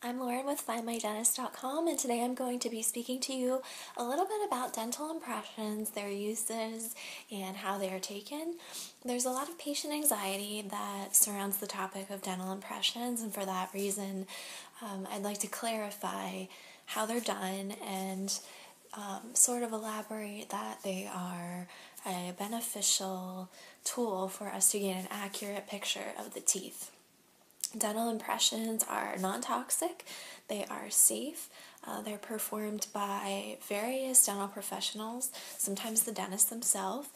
I'm Lauren with FindMyDentist.com, and today I'm going to be speaking to you a little bit about dental impressions, their uses, and how they are taken. There's a lot of patient anxiety that surrounds the topic of dental impressions, and for that reason, I'd like to clarify how they're done and sort of elaborate that they are a beneficial tool for us to get an accurate picture of the teeth. Dental impressions are non-toxic, they are safe, they're performed by various dental professionals, sometimes the dentist themselves,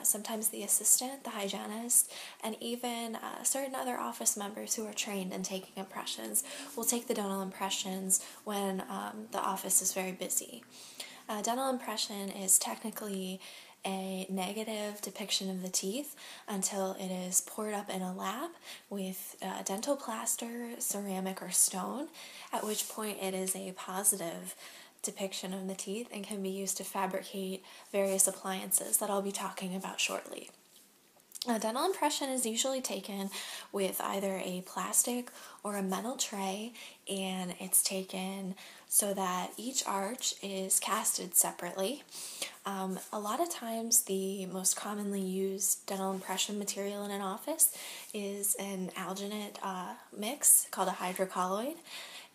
sometimes the assistant, the hygienist, and even certain other office members who are trained in taking impressions will take the dental impressions when the office is very busy. Dental impression is technically a negative depiction of the teeth until it is poured up in a lab with dental plaster, ceramic, or stone, at which point it is a positive depiction of the teeth and can be used to fabricate various appliances that I'll be talking about shortly. A dental impression is usually taken with either a plastic or a metal tray, and it's taken so that each arch is casted separately. A lot of times the most commonly used dental impression material in an office is an alginate mix called a hydrocolloid.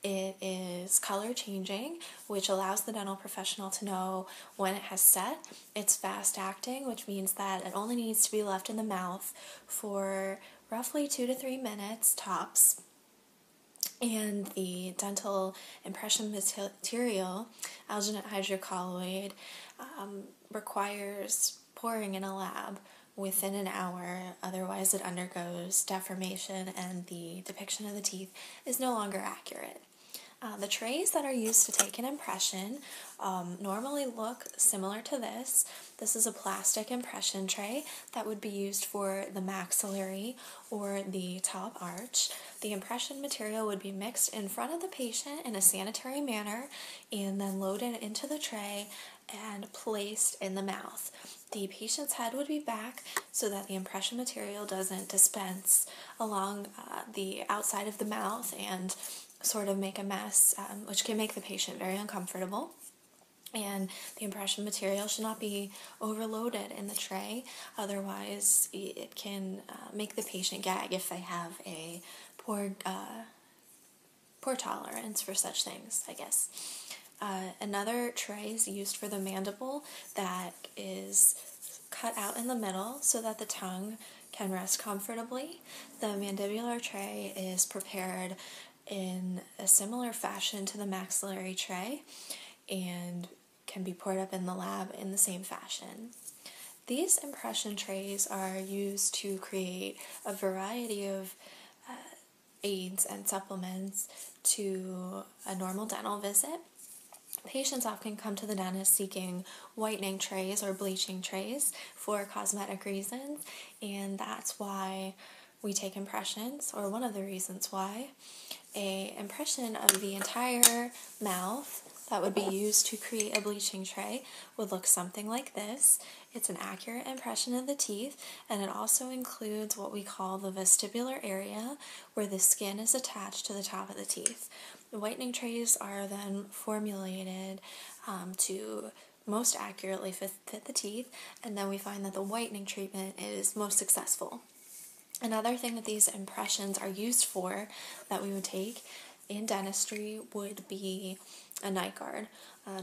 It is color changing, which allows the dental professional to know when it has set. It's fast acting, which means that it only needs to be left in the mouth for roughly 2 to 3 minutes tops. And the dental impression material, alginate hydrocolloid, requires pouring in a lab within an hour, otherwise it undergoes deformation and the depiction of the teeth is no longer accurate. The trays that are used to take an impression normally look similar to this. This is a plastic impression tray that would be used for the maxillary or the top arch. The impression material would be mixed in front of the patient in a sanitary manner and then loaded into the tray and placed in the mouth. The patient's head would be back so that the impression material doesn't dispense along the outside of the mouth and sort of make a mess, which can make the patient very uncomfortable. And the impression material should not be overloaded in the tray, otherwise it can make the patient gag if they have a poor tolerance for such things, I guess. Another tray is used for the mandible that is cut out in the middle so that the tongue can rest comfortably. The mandibular tray is prepared in a similar fashion to the maxillary tray and can be poured up in the lab in the same fashion. These impression trays are used to create a variety of aids and supplements to a normal dental visit. Patients often come to the dentist seeking whitening trays or bleaching trays for cosmetic reasons, and that's why we take impressions, or one of the reasons why. An impression of the entire mouth that would be used to create a bleaching tray would look something like this. It's an accurate impression of the teeth, and it also includes what we call the vestibular area, where the skin is attached to the top of the teeth. The whitening trays are then formulated to most accurately fit the teeth, and then we find that the whitening treatment is most successful. Another thing that these impressions are used for that we would take in dentistry would be a night guard.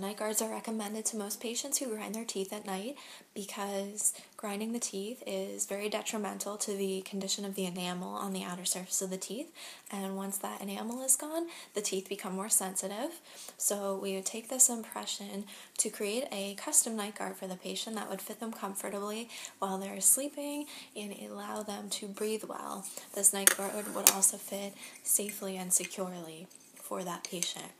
Night guards are recommended to most patients who grind their teeth at night because grinding the teeth is very detrimental to the condition of the enamel on the outer surface of the teeth, and once that enamel is gone, the teeth become more sensitive. So we would take this impression to create a custom night guard for the patient that would fit them comfortably while they're sleeping and allow them to breathe well. This night guard would also fit safely and securely for that patient.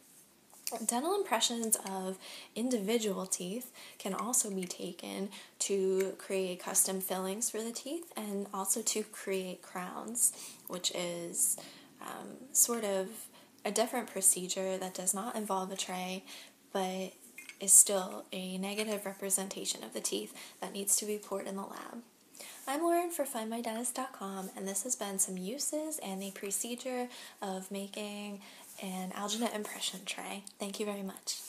Dental impressions of individual teeth can also be taken to create custom fillings for the teeth and also to create crowns, which is sort of a different procedure that does not involve a tray, but is still a negative representation of the teeth that needs to be poured in the lab. I'm Lauren for FindMyDentist.com, and this has been some uses and the procedure of making an alginate impression tray. Thank you very much.